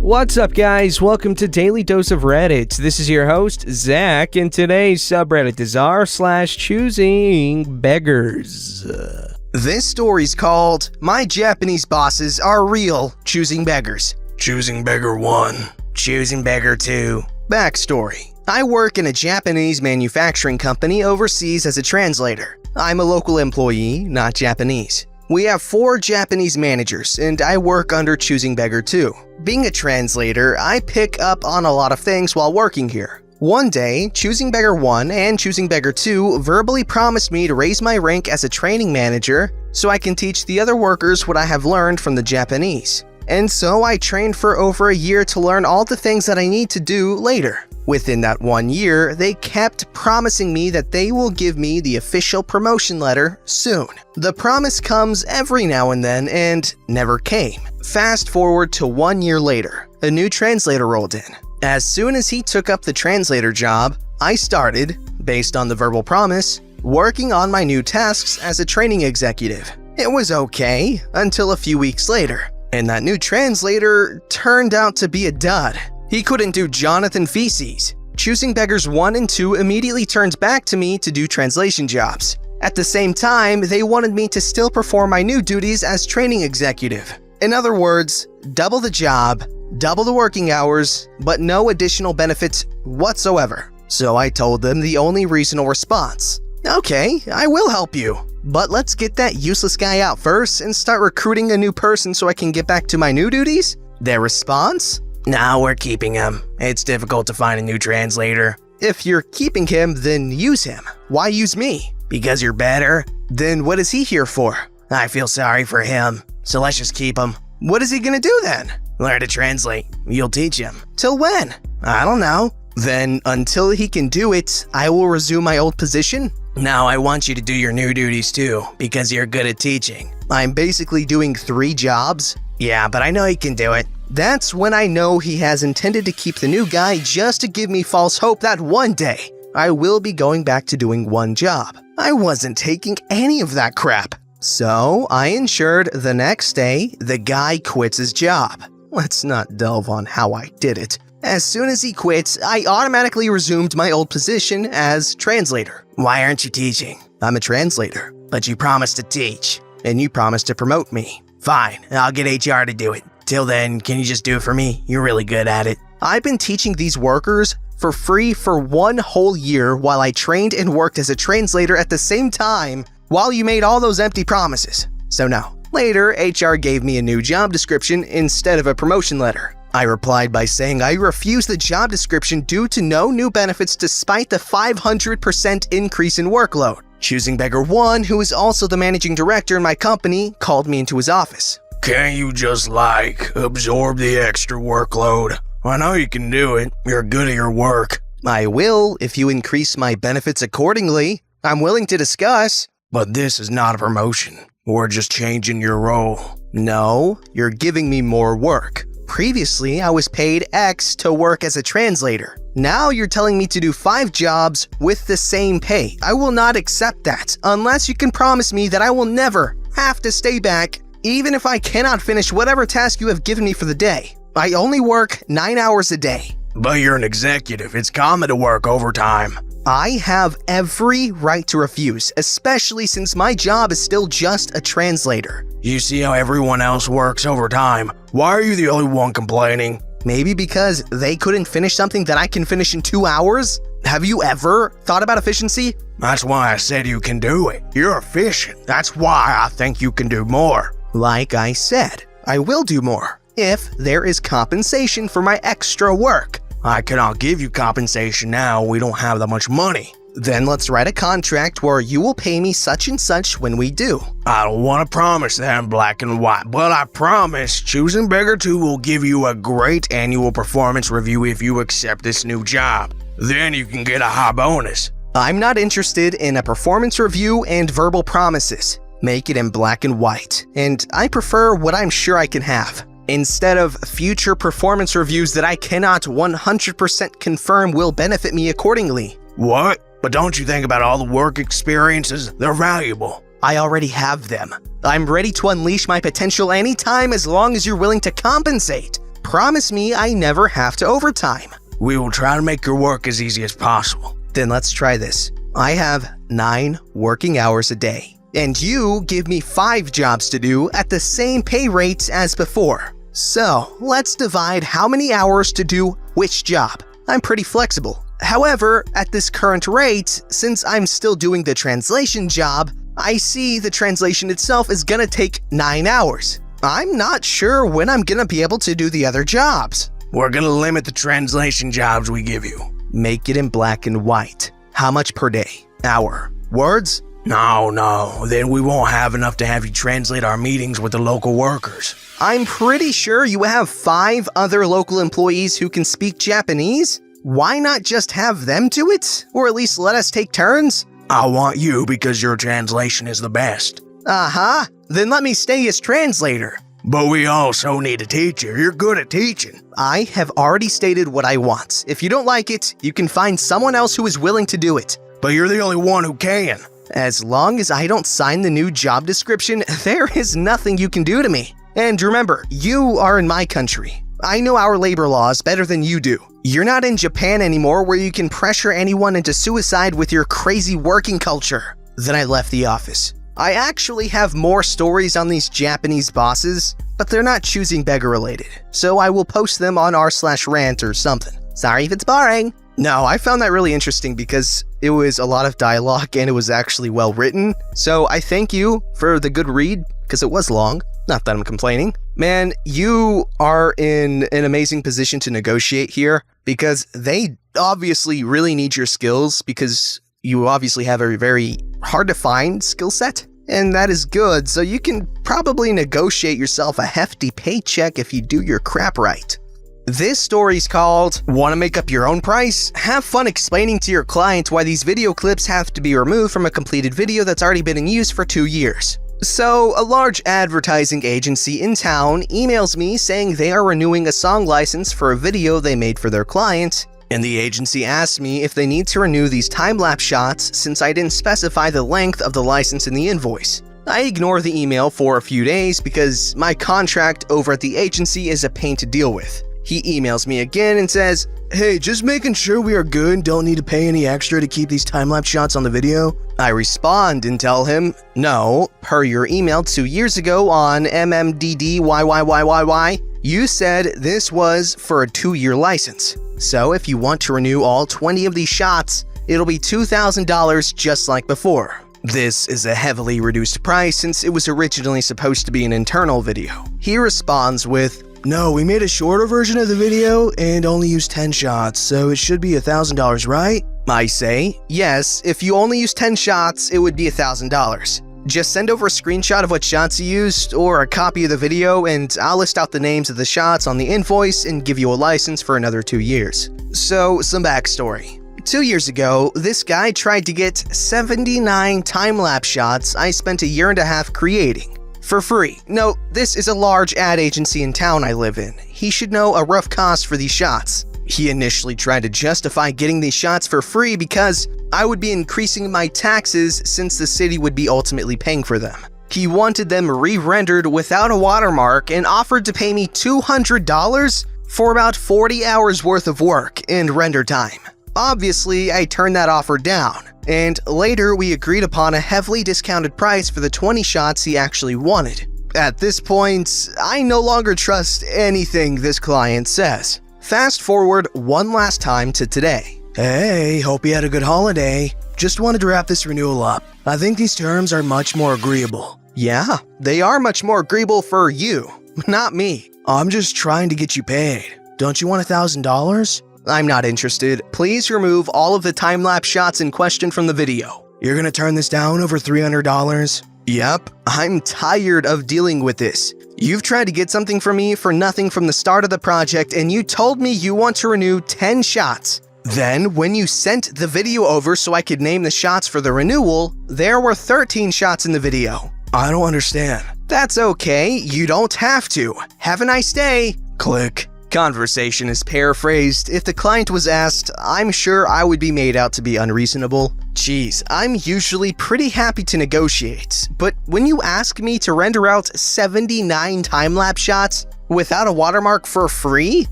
What's up, guys? Welcome to Daily Dose of Reddit. This is your host, Zach, and today's subreddit is r/choosingbeggars. This story's called My Japanese Bosses Are Real Choosing Beggars. Choosing Beggar 1. Choosing Beggar 2. Backstory. I work in a Japanese manufacturing company overseas as a translator. I'm a local employee, not Japanese. We have 4 Japanese managers, and I work under Choosing Beggar 2. Being a translator, I pick up on a lot of things while working here. One day, Choosing Beggar 1 and Choosing Beggar 2 verbally promised me to raise my rank as a training manager so I can teach the other workers what I have learned from the Japanese. And so I trained for over a year to learn all the things that I need to do later. Within that 1 year, they kept promising me that they will give me the official promotion letter soon. The promise comes every now and then and never came. Fast forward to 1 year later, a new translator rolled in. As soon as he took up the translator job, I started, based on the verbal promise, working on my new tasks as a training executive. It was okay until a few weeks later, and that new translator turned out to be a dud. He couldn't do Jonathan Feces. Choosing Beggars 1 and 2 immediately turned back to me to do translation jobs. At the same time, they wanted me to still perform my new duties as training executive. In other words, double the job, double the working hours, but no additional benefits whatsoever. So I told them the only reasonable response. Okay, I will help you, but let's get that useless guy out first and start recruiting a new person so I can get back to my new duties? Their response? No, we're keeping him. It's difficult to find a new translator. If you're keeping him, then use him. Why use me? Because you're better? Then what is he here for? I feel sorry for him, so let's just keep him. What is he gonna do then? Learn to translate. You'll teach him. Till when? I don't know. Then until he can do it, I will resume my old position? No, I want you to do your new duties too, because you're good at teaching. I'm basically doing 3 jobs? Yeah, but I know he can do it. That's when I know he has intended to keep the new guy just to give me false hope that one day I will be going back to doing 1 job. I wasn't taking any of that crap. So I ensured the next day the guy quits his job. Let's not delve on how I did it. As soon as he quits, I automatically resumed my old position as translator. Why aren't you teaching? I'm a translator. But you promised to teach. And you promised to promote me. Fine, I'll get HR to do it. Till then, can you just do it for me? You're really good at it. I've been teaching these workers for free for 1 whole year while I trained and worked as a translator at the same time while you made all those empty promises. So no. Later, HR gave me a new job description instead of a promotion letter. I replied by saying I refused the job description due to no new benefits despite the 500% increase in workload. Choosing Beggar 1, who is also the managing director in my company, called me into his office. Can't you just, absorb the extra workload? I know you can do it. You're good at your work. I will if you increase my benefits accordingly. I'm willing to discuss. But this is not a promotion. We're just changing your role. No, you're giving me more work. Previously, I was paid X to work as a translator. Now you're telling me to do 5 jobs with the same pay. I will not accept that unless you can promise me that I will never have to stay back even if I cannot finish whatever task you have given me for the day. I only work 9 hours a day. But you're an executive. It's common to work overtime. I have every right to refuse, especially since my job is still just a translator. You see how everyone else works overtime. Why are you the only one complaining? Maybe because they couldn't finish something that I can finish in 2 hours? Have you ever thought about efficiency? That's why I said you can do it. You're efficient. That's why I think you can do more. Like I said, I will do more if there is compensation for my extra work. I cannot give you compensation now. We don't have that much money. Then let's write a contract where you will pay me such and such when we do. I don't want to promise that in black and white, but I promise Choosing Beggar 2 will give you a great annual performance review if you accept this new job. Then you can get a high bonus. I'm not interested in a performance review and verbal promises. Make it in black and white, and I prefer what I'm sure I can have, instead of future performance reviews that I cannot 100% confirm will benefit me accordingly. What? But don't you think about all the work experiences? They're valuable. I already have them. I'm ready to unleash my potential anytime as long as you're willing to compensate. promise me I never have to overtime. We will try to make your work as easy as possible. Then let's try this. I have 9 working hours a day, and you give me 5 jobs to do at the same pay rates as before. So let's divide how many hours to do which job. I'm pretty flexible. However, at this current rate, since I'm still doing the translation job, I see the translation itself is gonna take 9 hours. I'm not sure when I'm gonna be able to do the other jobs. We're gonna limit the translation jobs we give you. Make it in black and white. How much per day? Hour? Words? No, then we won't have enough to have you translate our meetings with the local workers. I'm pretty sure you have 5 other local employees who can speak Japanese. Why not just have them do it? Or at least let us take turns? I want you because your translation is the best. Uh-huh. Then let me stay as translator. But we also need a teacher. You're good at teaching. I have already stated what I want. If you don't like it, you can find someone else who is willing to do it. But you're the only one who can. As long as I don't sign the new job description, there is nothing you can do to me. And remember, you are in my country. I know our labor laws better than you do. You're not in Japan anymore where you can pressure anyone into suicide with your crazy working culture. Then I left the office. I actually have more stories on these Japanese bosses, but they're not choosing beggar related, so I will post them on r/rant or something. Sorry if it's boring. No, I found that really interesting because it was a lot of dialogue and it was actually well written, so I thank you for the good read because it was long. Not that I'm complaining. Man, you are in an amazing position to negotiate here because they obviously really need your skills because you obviously have a very hard to find skill set, and that is good, so you can probably negotiate yourself a hefty paycheck if you do your crap right. This story's called, Want to Make Up Your Own Price? Have fun explaining to your client why these video clips have to be removed from a completed video that's already been in use for 2 years. So, a large advertising agency in town emails me saying they are renewing a song license for a video they made for their client, and the agency asks me if they need to renew these time-lapse shots since I didn't specify the length of the license in the invoice. I ignore the email for a few days because my contract over at the agency is a pain to deal with. He emails me again and says, Hey, just making sure we are good and don't need to pay any extra to keep these time-lapse shots on the video. I respond and tell him, no, per your email 2 years ago on MMDDYYYYY, you said this was for a 2-year license. So if you want to renew all 20 of these shots, it'll be $2,000 just like before. This is a heavily reduced price since it was originally supposed to be an internal video. He responds with, No, we made a shorter version of the video and only used 10 shots, so it should be $1,000, right? I say, yes, if you only use 10 shots, it would be $1,000. Just send over a screenshot of what shots you used or a copy of the video and I'll list out the names of the shots on the invoice and give you a license for another 2 years. So, some backstory. 2 years ago, this guy tried to get 79 time-lapse shots I spent a year and a half creating. For free. No, this is a large ad agency in town I live in. He should know a rough cost for these shots. He initially tried to justify getting these shots for free because I would be increasing my taxes since the city would be ultimately paying for them. He wanted them re-rendered without a watermark and offered to pay me $200 for about 40 hours worth of work and render time. Obviously, I turned that offer down, and later we agreed upon a heavily discounted price for the 20 shots he actually wanted. At this point, I no longer trust anything this client says. Fast forward one last time to today. Hey, hope you had a good holiday. Just wanted to wrap this renewal up. I think these terms are much more agreeable. Yeah, they are much more agreeable for you, not me. I'm just trying to get you paid. Don't you want $1,000? I'm not interested. Please remove all of the time-lapse shots in question from the video. You're gonna turn this down over $300? Yep, I'm tired of dealing with this. You've tried to get something from me for nothing from the start of the project and you told me you want to renew 10 shots. Then, when you sent the video over so I could name the shots for the renewal, there were 13 shots in the video. I don't understand. That's okay, you don't have to. Have a nice day. Click. Conversation is paraphrased. If the client was asked, I'm sure I would be made out to be unreasonable. Geez, I'm usually pretty happy to negotiate, but when you ask me to render out 79 time-lapse shots, Without a watermark for free?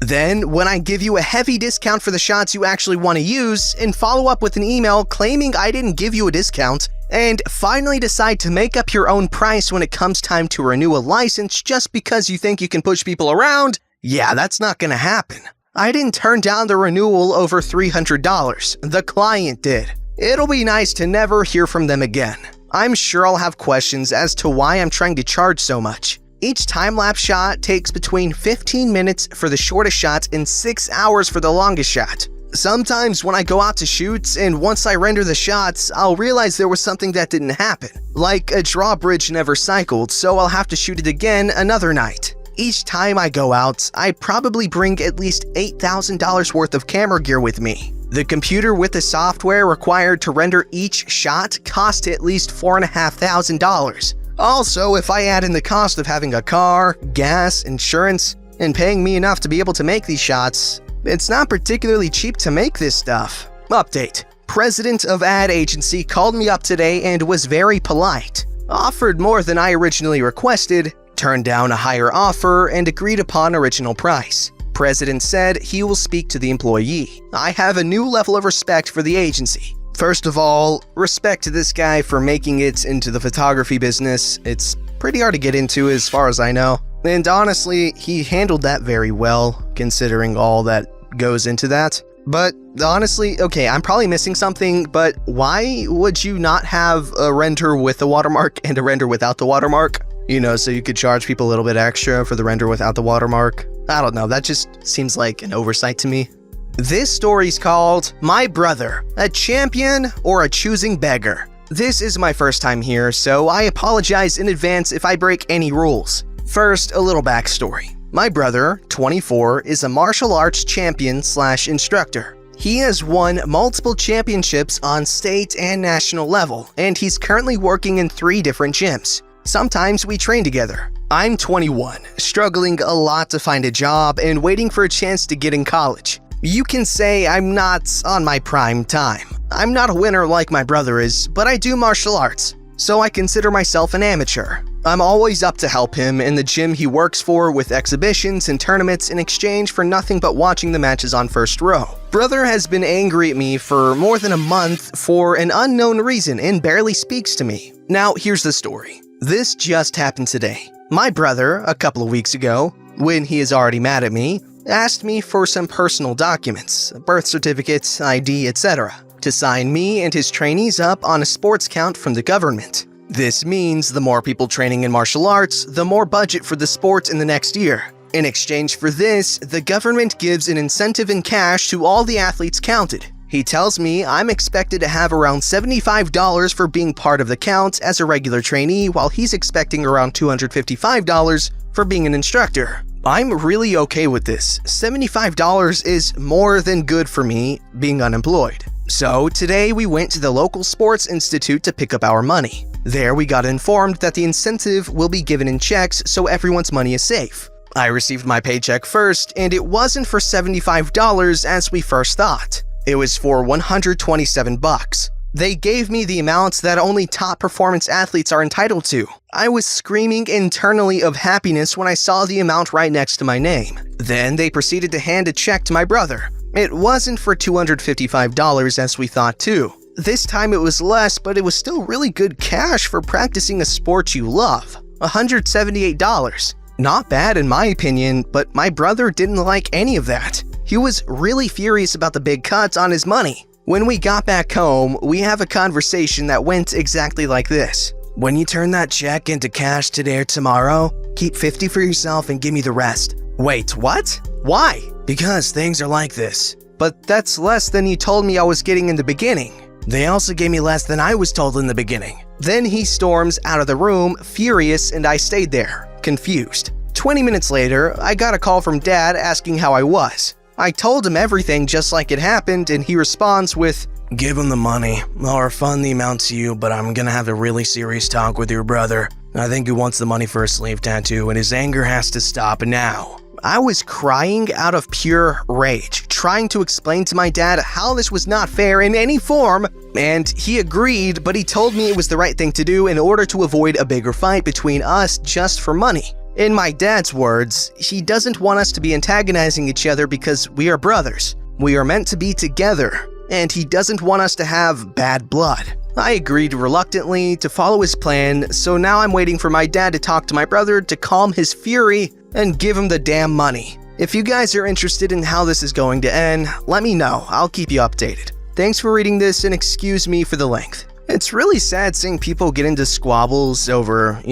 Then, when I give you a heavy discount for the shots you actually want to use, and follow up with an email claiming I didn't give you a discount, and finally decide to make up your own price when it comes time to renew a license just because you think you can push people around, yeah, that's not gonna happen. I didn't turn down the renewal over $300, the client did. It'll be nice to never hear from them again. I'm sure I'll have questions as to why I'm trying to charge so much. Each time-lapse shot takes between 15 minutes for the shortest shot and 6 hours for the longest shot. Sometimes when I go out to shoots and once I render the shots, I'll realize there was something that didn't happen. Like a drawbridge never cycled, so I'll have to shoot it again another night. Each time I go out, I probably bring at least $8,000 worth of camera gear with me. The computer with the software required to render each shot cost at least $4,500. Also, if I add in the cost of having a car, gas, insurance, and paying me enough to be able to make these shots, it's not particularly cheap to make this stuff. Update. President of ad agency called me up today and was very polite. Offered more than I originally requested, turned down a higher offer, and agreed upon original price. President said he will speak to the employee. I have a new level of respect for the agency. First of all, respect to this guy for making it into the photography business. It's pretty hard to get into as far as I know. And honestly, he handled that very well, considering all that goes into that. But honestly, okay, I'm probably missing something, but why would you not have a render with the watermark and a render without the watermark? You know, so you could charge people a little bit extra for the render without the watermark. I don't know, that just seems like an oversight to me. This story's called My Brother, a Champion or a Choosing Beggar. This is my first time here, so I apologize in advance if I break any rules. First, a little backstory. My brother, 24, is a martial arts champion/instructor. He has won multiple championships on state and national level, and he's currently working in 3 different gyms. Sometimes we train together. I'm 21, struggling a lot to find a job and waiting for a chance to get in college. You can say I'm not on my prime time. I'm not a winner like my brother is, but I do martial arts, so I consider myself an amateur. I'm always up to help him in the gym he works for with exhibitions and tournaments in exchange for nothing but watching the matches on first row. Brother has been angry at me for more than a month for an unknown reason and barely speaks to me. Now, here's the story. This just happened today. My brother, a couple of weeks ago, when he is already mad at me, asked me for some personal documents, birth certificates, ID, etc., to sign me and his trainees up on a sports count from the government. This means the more people training in martial arts, the more budget for the sport in the next year. In exchange for this, the government gives an incentive in cash to all the athletes counted. He tells me I'm expected to have around $75 for being part of the count as a regular trainee, while he's expecting around $255 for being an instructor. I'm really okay with this. $75 is more than good for me being unemployed. So today we went to the local sports institute to pick up our money. There we got informed that the incentive will be given in checks so everyone's money is safe. I received my paycheck first, and it wasn't for $75 as we first thought. It was for $127. They gave me the amounts that only top performance athletes are entitled to. I was screaming internally of happiness when I saw the amount right next to my name. Then they proceeded to hand a check to my brother. It wasn't for $255 as we thought too. This time it was less, but it was still really good cash for practicing a sport you love. $178. Not bad in my opinion, but my brother didn't like any of that. He was really furious about the big cuts on his money. When we got back home, we have a conversation that went exactly like this. When you turn that check into cash today or tomorrow, keep 50 for yourself and give me the rest. Wait, what? Why? Because things are like this. But that's less than you told me I was getting in the beginning. They also gave me less than I was told in the beginning. Then he storms out of the room, furious, and I stayed there, confused. 20 minutes later, I got a call from Dad asking how I was. I told him everything just like it happened, and he responds with, "Give him the money. I'll refund the amount to you, but I'm gonna have a really serious talk with your brother. I think he wants the money for a sleeve tattoo, and his anger has to stop now." I was crying out of pure rage, trying to explain to my dad how this was not fair in any form, and he agreed, but he told me it was the right thing to do in order to avoid a bigger fight between us just for money. In my dad's words, he doesn't want us to be antagonizing each other because we are brothers. We are meant to be together, and he doesn't want us to have bad blood. I agreed reluctantly to follow his plan, so now I'm waiting for my dad to talk to my brother to calm his fury and give him the damn money. If you guys are interested in how this is going to end, let me know. I'll keep you updated. Thanks for reading this and excuse me for the length. It's really sad seeing people get into squabbles over,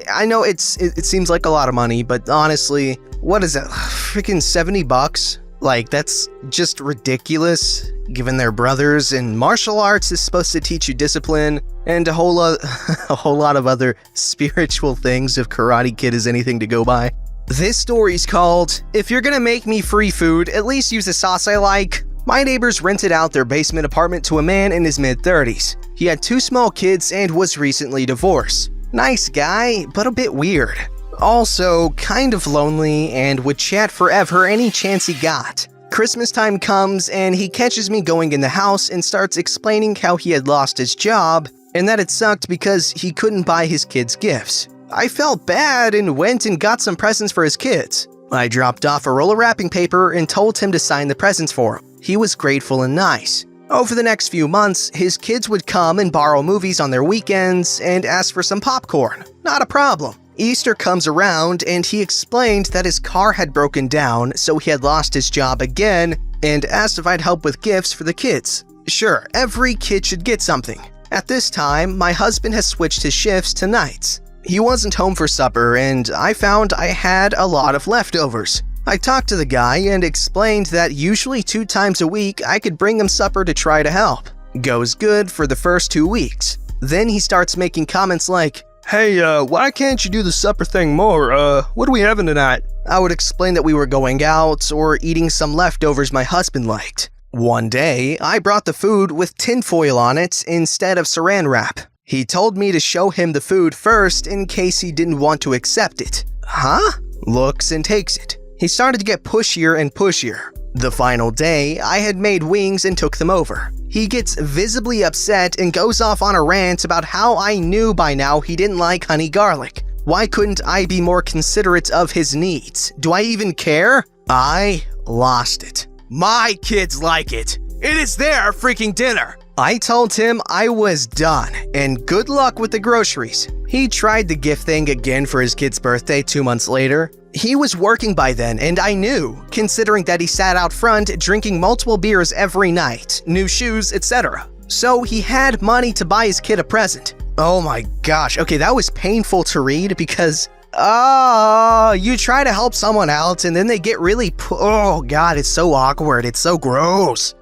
I know it seems like a lot of money, but honestly, what is it? Freaking $70? Like, that's just ridiculous, given they're brothers, and martial arts is supposed to teach you discipline and a whole lot of other spiritual things if Karate Kid is anything to go by. This story's called, If You're Gonna Make Me Free Food, At Least Use the Sauce I Like. My neighbors rented out their basement apartment to a man in his mid-30s. He had 2 small kids and was recently divorced. Nice guy, but a bit weird. Also, kind of lonely and would chat forever any chance he got. Christmas time comes and he catches me going in the house and starts explaining how he had lost his job and that it sucked because he couldn't buy his kids gifts. I felt bad and went and got some presents for his kids. I dropped off a roll of wrapping paper and told him to sign the presents for him. He was grateful and nice. Over the next few months, his kids would come and borrow movies on their weekends and ask for some popcorn. Not a problem. Easter comes around and he explained that his car had broken down, so he had lost his job again, and asked if I'd help with gifts for the kids. Sure, every kid should get something. At this time, my husband has switched his shifts to nights. He wasn't home for supper and I found I had a lot of leftovers. I talked to the guy and explained that usually 2 times a week I could bring him supper to try to help. Goes good for the first 2 weeks. Then he starts making comments like, "Hey, why can't you do the supper thing more? What are we having tonight?" I would explain that we were going out or eating some leftovers my husband liked. One day, I brought the food with tinfoil on it instead of saran wrap. He told me to show him the food first in case he didn't want to accept it. Huh? Looks and takes it. He started to get pushier and pushier. The final day, I had made wings and took them over. He gets visibly upset and goes off on a rant about how I knew by now he didn't like honey garlic. Why couldn't I be more considerate of his needs? Do I even care? I lost it. My kids like it. It is their freaking dinner. I told him I was done, and good luck with the groceries. He tried the gift thing again for his kid's birthday 2 months later. He was working by then, and I knew, considering that he sat out front drinking multiple beers every night, new shoes, etc. So he had money to buy his kid a present. Oh my gosh, okay, that was painful to read because, you try to help someone out and then they get really, oh god, it's so awkward, it's so gross.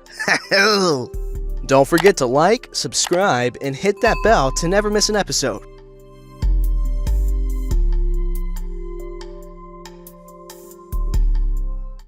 Don't forget to like, subscribe, and hit that bell to never miss an episode.